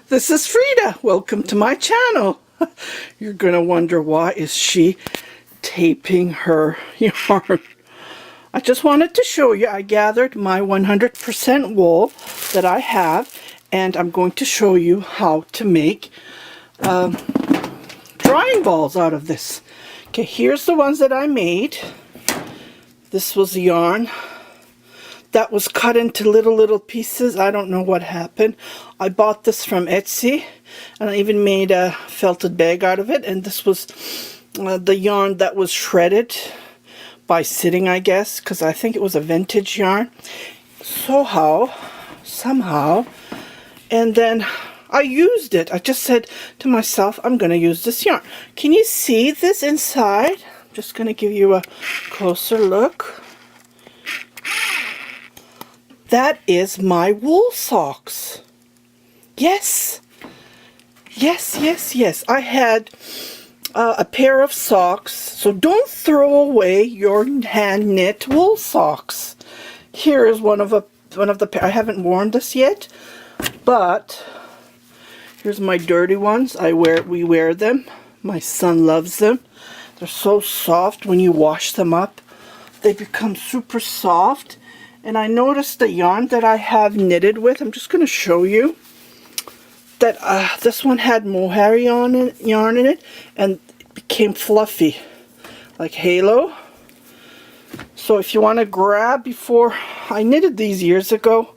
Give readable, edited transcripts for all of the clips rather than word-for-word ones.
This is Frida. Welcome to my channel. You're gonna wonder, why is she taping her yarn? I just wanted to show you I gathered my 100% wool that I have, and I'm going to show you how to make drying balls out of this. Okay, here's the ones that I made. This was yarn that was cut into little pieces. I don't know what happened. I bought this from Etsy, and I even made a felted bag out of it. And this was the yarn that was shredded by sitting, I guess, because I think it was a vintage yarn. Somehow, and then I used it. I just said to myself, I'm going to use this yarn. Can you see this inside? I'm just going to give you a closer look. That is my wool socks. Yes. I had a pair of socks. So don't throw away your hand knit wool socks. Here is one of the pair. I haven't worn this yet, but here's my dirty ones. We wear them. My son loves them. They're so soft when you wash them up. They become super soft. And I noticed the yarn that I have knitted with, I'm just going to show you, that this one had mohair yarn in it, and it became fluffy, like halo. So if you want to grab, before, I knitted these years ago,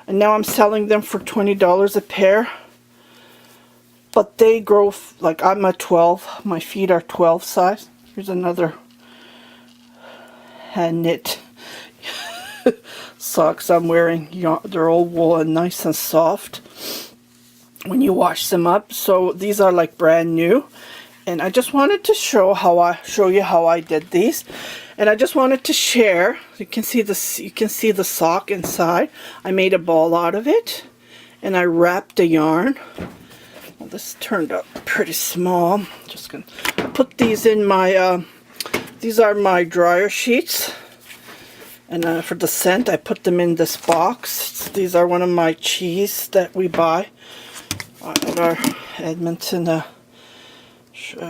and now I'm selling them for $20 a pair. But they grow, like I'm a 12, my feet are 12 size. Here's another hand knit socks I'm wearing. They're all wool and nice and soft when you wash them up. So these are like brand new, and I just wanted to show you how I did these. And I just wanted to share. You can see the sock inside. I made a ball out of it, and I wrapped the yarn. Well, this turned out pretty small. Just gonna put these in my these are my dryer sheets. And for the scent, I put them in this box. These are one of my cheese that we buy at our Edmonton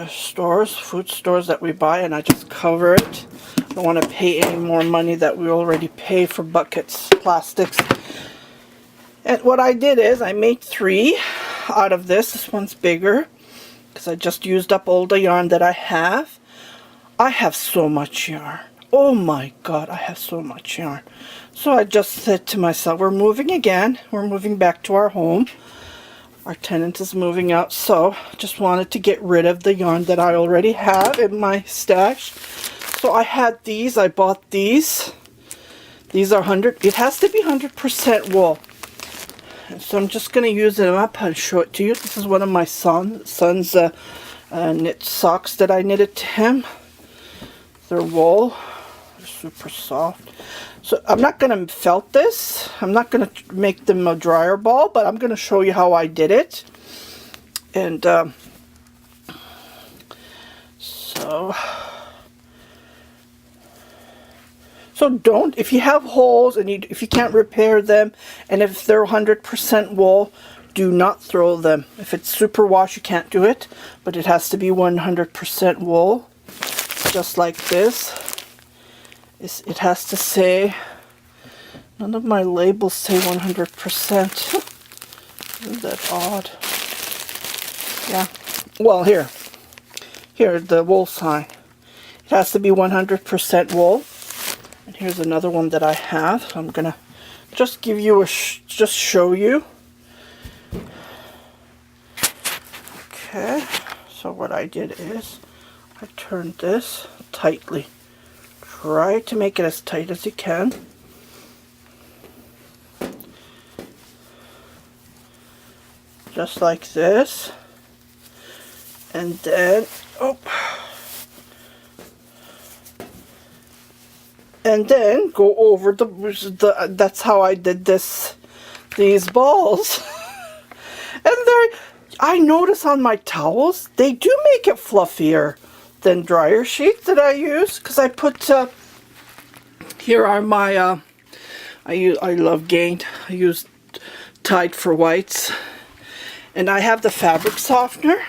stores, food stores that we buy, and I just cover it. I don't want to pay any more money that we already pay for buckets, plastics. And what I did is I made 3 out of this. This one's bigger because I just used up all the yarn that I have. I have so much yarn. Oh my God, I have so much yarn. So I just said to myself, we're moving again. We're moving back to our home. Our tenant is moving out, so I just wanted to get rid of the yarn that I already have in my stash. So I had these. I bought these. These are 100. It has to be 100% wool. And so I'm just going to use them up and show it to you. This is one of my son's knit socks that I knitted to him. They're wool. Super soft. So I'm not going to felt this. I'm not going to make them a dryer ball, but I'm going to show you how I did it. And so don't, if you have holes and if you can't repair them, and if they're 100% wool, do not throw them. If it's super wash, you can't do it, but it has to be 100% wool, just like this. It has to say, none of my labels say 100%. Isn't that odd? Yeah. Well, here, the wool sign. It has to be 100% wool. And here's another one that I have. So I'm gonna just give you just show you. Okay. So what I did is I turned this tightly. Try to make it as tight as you can. Just like this. And then, and then go over that's how I did these balls. And I notice on my towels, they do make it fluffier than dryer sheets that I use, because I put here are my I love Gain. I use Tide for Whites, And I have the fabric softener,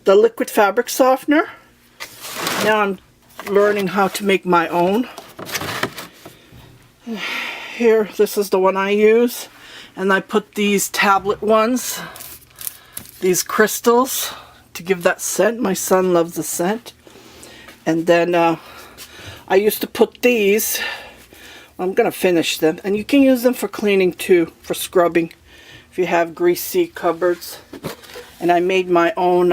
the liquid fabric softener. Now I'm learning how to make my own. Here, this is the one I use. And I put these tablet ones, these crystals, to give that scent. My son loves the scent. And then I used to put these, I'm going to finish them. And you can use them for cleaning too, for scrubbing, if you have greasy cupboards. And I made my own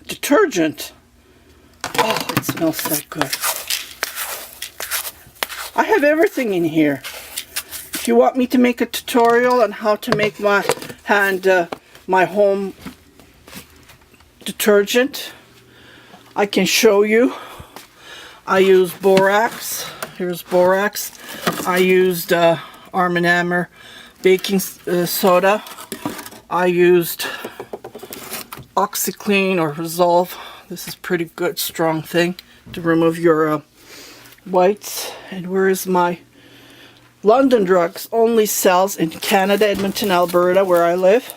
detergent. Oh, it smells so good. I have everything in here. If you want me to make a tutorial on how to make my home detergent, I can show you. I use borax. Here's borax. I used Arm & Hammer baking soda. I used OxiClean or Resolve. This is pretty good, strong thing to remove your whites. And where is my London Drugs? Only sells in Canada, Edmonton, Alberta, where I live.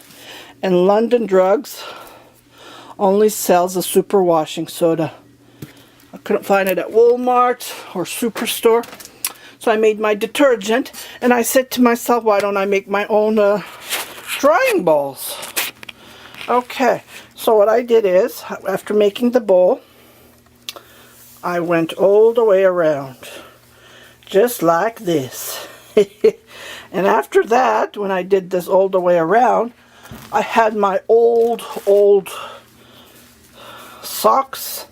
And London Drugs only sells a super washing soda. I couldn't find it at Walmart or Superstore. So I made my detergent, and I said to myself, why don't I make my own drying balls? Okay, so what I did is, after making the bowl, I went all the way around, just like this. And after that, when I did this all the way around, I had my old socks.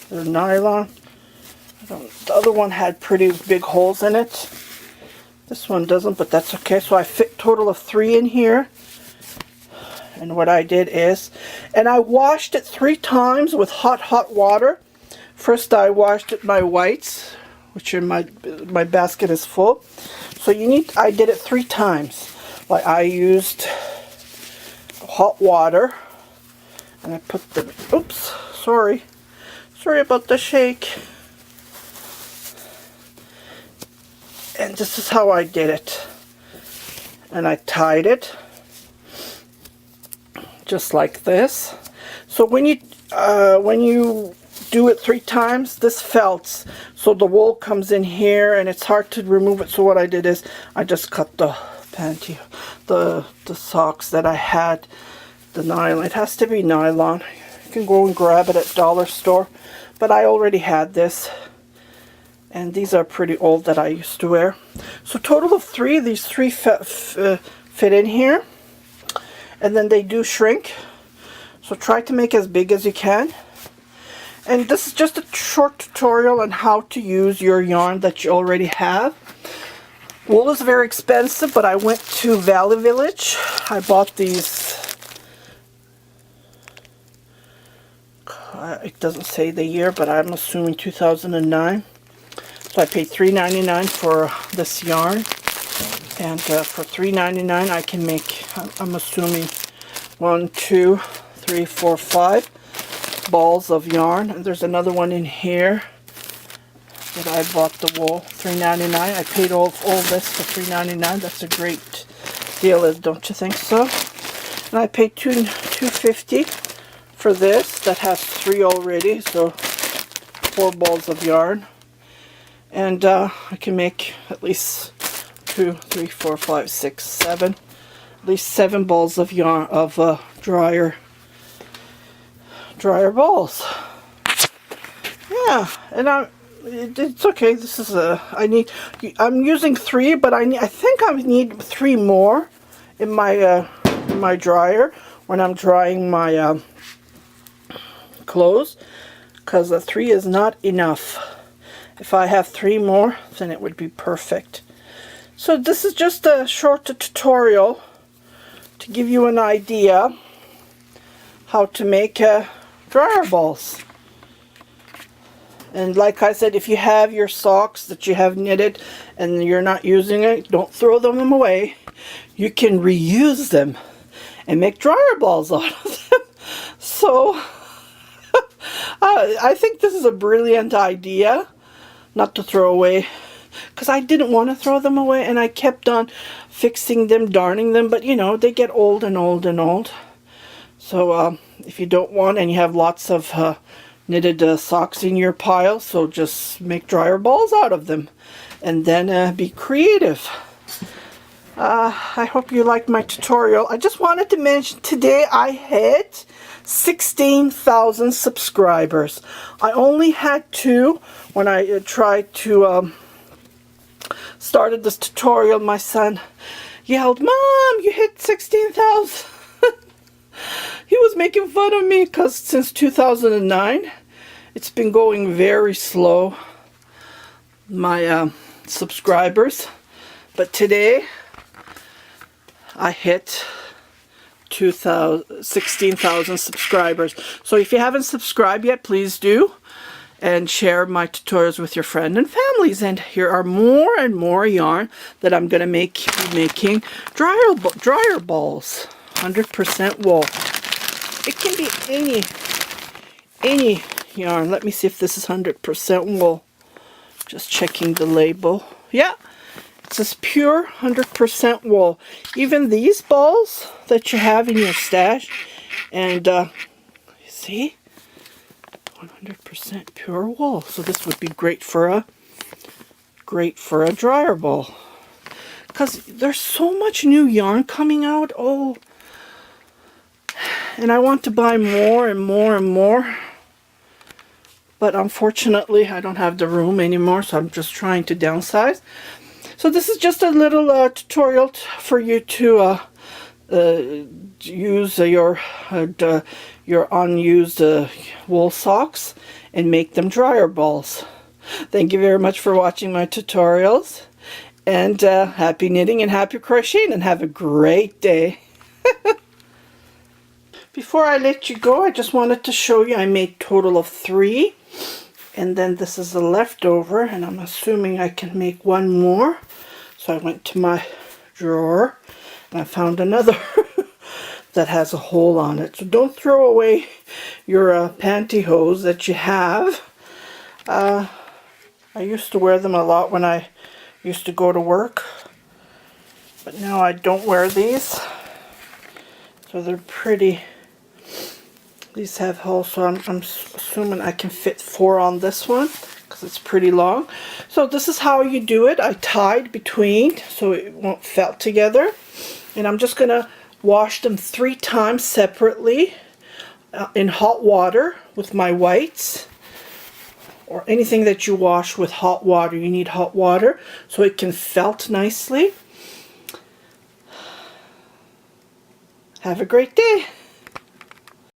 They're nylon. The other one had pretty big holes in it. This one doesn't, but that's okay. So I fit a total of 3 in here. And what I did is, and I washed it 3 times with hot water. First I washed it my whites, which in my basket is full. So I did it 3 times. Like I used hot water, and I put the, oops, sorry about the shake. And this is how I did it. And I tied it just like this. So when you do it 3 times, this felts. So the wool comes in here and it's hard to remove it. So what I did is I just cut the panty, the socks that I had, the nylon. It has to be nylon. You can go and grab it at dollar store. But I already had this. And these are pretty old that I used to wear. So total of 3, these 3 fit in here. And then they do shrink. So try to make as big as you can. And this is just a short tutorial on how to use your yarn that you already have. Wool is very expensive, but I went to Valley Village. I bought these. It doesn't say the year, but I'm assuming 2009. So I paid $3.99 for this yarn, and for $3.99 I can make, I'm assuming, 1, 2, 3, 4, 5 balls of yarn. And there's another one in here that I bought the wool, $3.99. I paid all this for $3.99. That's a great deal, don't you think so? And I paid $2.50 for this that has 3 already, so 4 balls of yarn. And I can make at least 2, 3, 4, 5, 6, 7, at least 7 balls of yarn of dryer balls. Yeah, and it's okay. This is I'm using 3, but I think I need 3 more in my dryer when I'm drying my clothes, because 3 is not enough. If I have 3 more, then it would be perfect. So this is just a short tutorial to give you an idea how to make dryer balls. And like I said, if you have your socks that you have knitted and you're not using it, don't throw them away. You can reuse them and make dryer balls out of them. So I think this is a brilliant idea. Not to throw away. because I didn't want to throw them away, and I kept on fixing them, darning them, but you know, they get old and old and old. So if you don't want, and you have lots of knitted socks in your pile, so just make dryer balls out of them, and then be creative. I hope you liked my tutorial. I just wanted to mention today I hit 16,000 subscribers. I only had 2 when I tried to started this tutorial. My son yelled, "Mom, you hit 16,000." He was making fun of me because since 2009 it's been going very slow, my subscribers, but today I hit 16,000 subscribers. So if you haven't subscribed yet, please do, and share my tutorials with your friends and families. And here are more and more yarn that I'm going to be making dryer balls, 100% wool. It can be any yarn. Let me see if this is 100% wool. Just checking the label. Yeah. It says pure 100% wool. Even these balls that you have in your stash, and you see, 100% pure wool. So this would be great for a dryer ball, because there's so much new yarn coming out. Oh, and I want to buy more and more and more, but unfortunately I don't have the room anymore, so I'm just trying to downsize. So this is just a little tutorial for you to use your unused wool socks and make them dryer balls. Thank you very much for watching my tutorials, and happy knitting and happy crocheting, and have a great day. Before I let you go, I just wanted to show you I made a total of 3. And then this is a leftover, and I'm assuming I can make one more. So I went to my drawer and I found another that has a hole on it. So don't throw away your pantyhose that you have. I used to wear them a lot when I used to go to work, but now I don't wear these. So they're pretty. These have holes, so I'm assuming I can fit 4 on this one because it's pretty long. So this is how you do it. I tied between so it won't felt together, and I'm just gonna wash them 3 times separately in hot water with my whites, or anything that you wash with hot water. You need hot water so it can felt nicely. Have a great day.